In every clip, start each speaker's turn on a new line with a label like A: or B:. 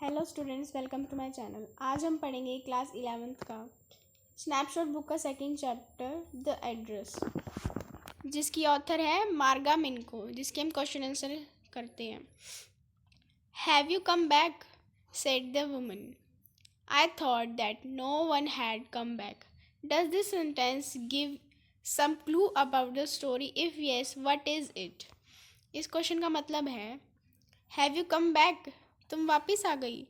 A: Hello students, welcome to my channel. आज हम पढ़ेंगे क्लास 11th का स्नैपशॉट बुक का सेकंड चैप्टर द एड्रेस, जिसकी ऑथर है मार्गा मिनको, जिसके हम क्वेश्चन आंसर करते हैं। Have you come back, said the woman. I thought that no one had come back. Does this sentence give some clue about the story? If yes, what is it? इस question का मतलब है have you come back, तुम वापस आ गई।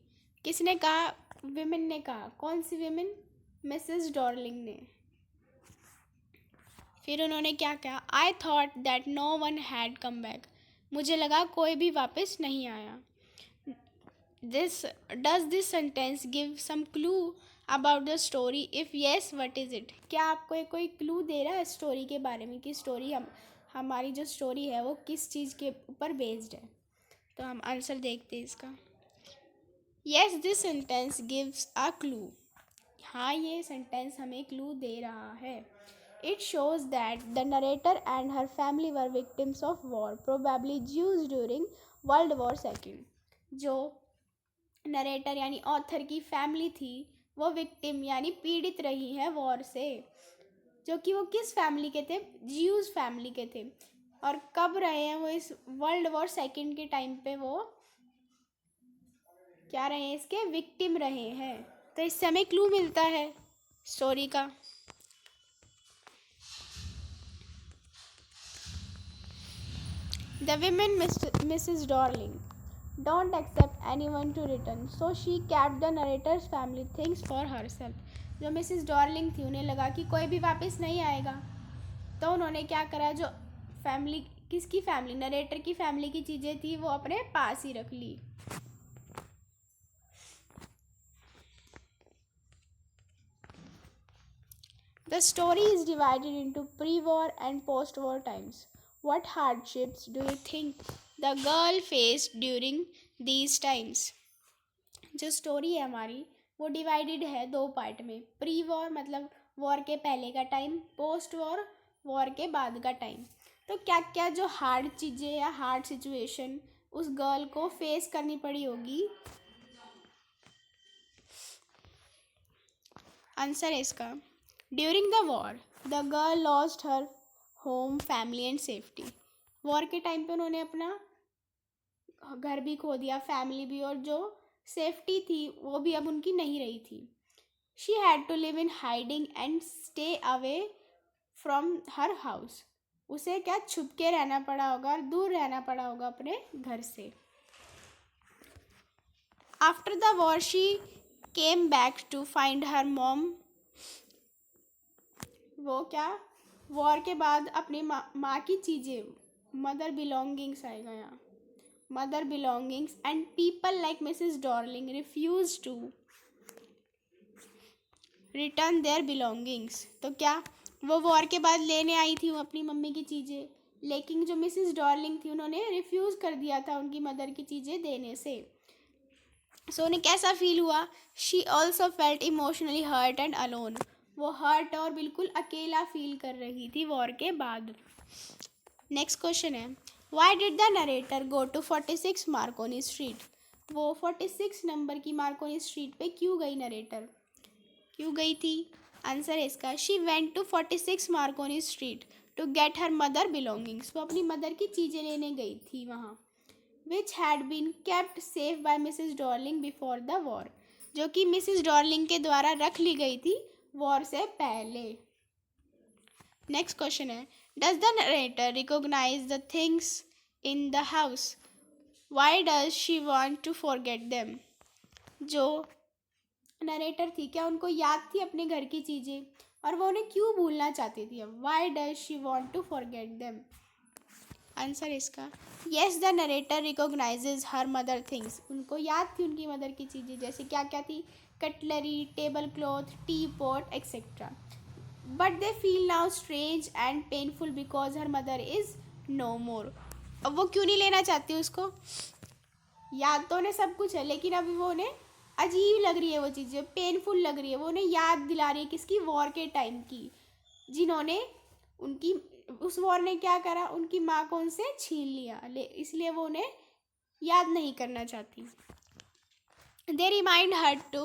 A: किसने कहा? Women ने कहा। कौन सी विमेन? मिसेस डॉर्लिंग ने। फिर उन्होंने क्या कहा? I thought that no one had come back, मुझे लगा कोई भी वापस नहीं आया। Does this sentence give some clue about the story? If yes, what is it? क्या आपको कोई क्लू दे रहा है स्टोरी के बारे में कि स्टोरी हमारी जो स्टोरी है वो किस चीज़ के ऊपर बेस्ड है? तो हम आंसर देखते हैं इसका। Yes, this sentence gives a clue. हाँ, ये सेंटेंस हमें क्लू दे रहा है। It shows that the narrator and her family were victims of war, probably Jews during world war second. जो नरेटर यानी ऑथर की फैमिली थी वो विक्टिम यानी पीड़ित रही है वॉर से। जो कि वो किस फैमिली के थे? ज्यूज फैमिली के थे। और कब रहे हैं वो? इस वर्ल्ड वॉर सेकेंड के टाइम पे वो क्या रहे हैं? इसके विक्टिम रहे हैं। तो इससे हमें क्लू मिलता है स्टोरी का। The women Mrs Dorling don't accept anyone to return, so she kept the narrator's family things for herself. जो मिसेस डॉर्लिंग थी उन्हें लगा कि कोई भी वापस नहीं आएगा, तो उन्होंने क्या करा? जो फैमिली, किसकी फैमिली? नरेटर की फैमिली की चीज़ें थी वो अपने पास ही रख ली। The story is divided into pre-war and post-war times. What hardships do you think the girl faced during these times? जो स्टोरी है हमारी वो डिवाइडेड है दो पार्ट में। प्री वॉर मतलब वॉर के पहले का टाइम, पोस्ट वॉर वॉर के बाद का टाइम। तो क्या क्या जो हार्ड चीज़ें या हार्ड सिचुएशन उस गर्ल को फेस करनी पड़ी होगी? आंसर है इसका। During the war the girl lost her home, family and safety. War के टाइम पे उन्होंने अपना घर भी खो दिया, फैमिली भी, और जो सेफ्टी थी वो भी अब उनकी नहीं रही थी। She had to live in hiding and stay away from her house. उसे क्या छुप के रहना पड़ा होगा और दूर रहना पड़ा होगा अपने घर से। After the war she came back to find her mom. वो क्या? वॉर के बाद अपनी माँ की चीज़ें, मदर बिलोंगिंग्स आएगा यहाँ, mother belongings and people like Mrs Dorling refuse to return their belongings. तो क्या वो वॉर के बाद लेने आई थी वो अपनी मम्मी की चीज़ें, लेकिन जो मिसेस डॉर्लिंग थी उन्होंने रिफ्यूज़ कर दिया था उनकी मदर की चीज़ें देने से। सो उन्हें कैसा फील हुआ? She also felt emotionally hurt and alone. वो हर्ट और बिल्कुल अकेला फील कर रही थी वॉर के बाद। नेक्स्ट क्वेश्चन है, why did the narrator go to 46 Marconi Street? वो 46 नंबर की मार्कोनी स्ट्रीट पे क्यों गई? नरेटर क्यों गई थी? आंसर है इसका। She went to 46 Marconi Street to get her mother belongings. वो अपनी मदर की चीज़ें लेने गई थी वहाँ, which had been kept safe by Mrs Dorling before the war. जो कि मिसेस डॉर्लिंग के द्वारा रख ली गई थी वॉर से पहले। नेक्स्ट क्वेश्चन है, does the narrator recognise the things in the house? Why does she want to forget them? जो नरेटर थी क्या उनको याद थी अपने घर की चीज़ें और वो उन्हें क्यों भूलना चाहती थी? अब why does she want to forget them? Answer इसका, yes the narrator recognizes her mother things. उनको याद थी उनकी मदर की चीज़ें, जैसे क्या क्या थी? Cutlery, table cloth, tea pot etcetera. But they feel now strange and painful because her mother is no more. अब वो क्यों नहीं लेना चाहती उसको? याद तो उन्हें सब कुछ है, लेकिन अभी वो उन्हें अजीब लग रही है, वो चीज़ें पेनफुल लग रही है। वो उन्हें याद दिला रही है किसकी? वॉर के टाइम की, जिन्होंने उनकी, उस वॉर ने क्या करा? उनकी माँ को उनसे छीन लिया, इसलिए वो उन्हें याद नहीं करना चाहती। They remind her to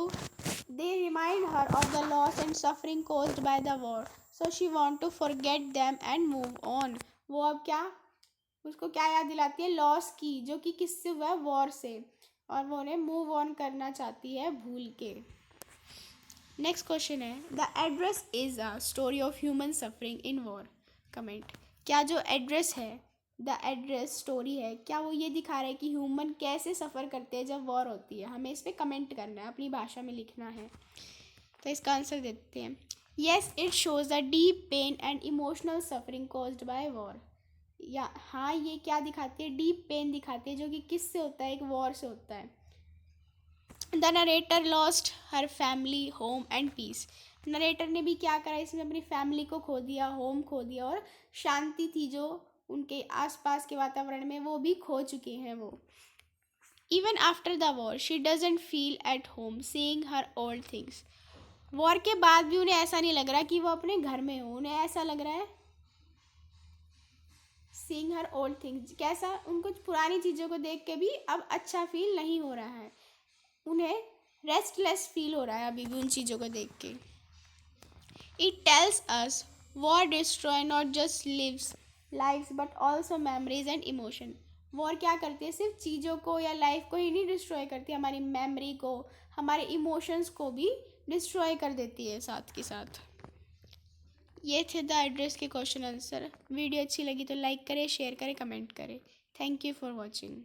A: they remind her of the loss and suffering caused by the war. So she want to forget them and move on. वो अब क्या उसको क्या याद दिलाती है, लॉस की, जो कि किससे हुआ है, वॉर से, और वो उन्हें मूव ऑन करना चाहती है भूल के। नेक्स्ट क्वेश्चन है, the address is a story of human suffering in war. Comment. क्या जो एड्रेस है, द एड्रेस स्टोरी है, क्या वो ये दिखा रहा है कि ह्यूमन कैसे सफ़र करते हैं जब वॉर होती है? हमें इस पर कमेंट करना है, अपनी भाषा में लिखना है। तो इसका आंसर देते हैं, yes it shows the deep pain and emotional suffering caused by war. या हाँ, ये क्या दिखाती है, डीप पेन दिखाती है, जो कि किससे होता है, एक वॉर से होता है। The narrator lost her family, home and peace. Narrator ने भी क्या करा, इसमें अपनी फैमिली को खो दिया, होम खो दिया, और शांति थी जो उनके आसपास के वातावरण में, वो भी खो चुके हैं वो। Even after the war she doesn't feel at home seeing her old things. War के बाद भी उन्हें ऐसा नहीं लग रहा कि वो अपने घर में हो, उन्हें ऐसा लग रहा है सीइंग हर ओल्ड थिंग्स, कैसा, उनको पुरानी चीज़ों को देख के भी अब अच्छा फील नहीं हो रहा है, उन्हें रेस्टलेस फील हो रहा है अभी भी उन चीज़ों को देख के। It tells us war destroy not just lives but also memories and emotion. War क्या करती है, सिर्फ चीज़ों को या लाइफ को ही नहीं डिस्ट्रॉय करती, हमारी मेमोरी को, हमारे इमोशंस को भी डिस्ट्रॉय कर देती है साथ के साथ। ये थे द एड्रेस के क्वेश्चन आंसर। वीडियो अच्छी लगी तो लाइक करें, शेयर करें, कमेंट करें। Thank you for watching.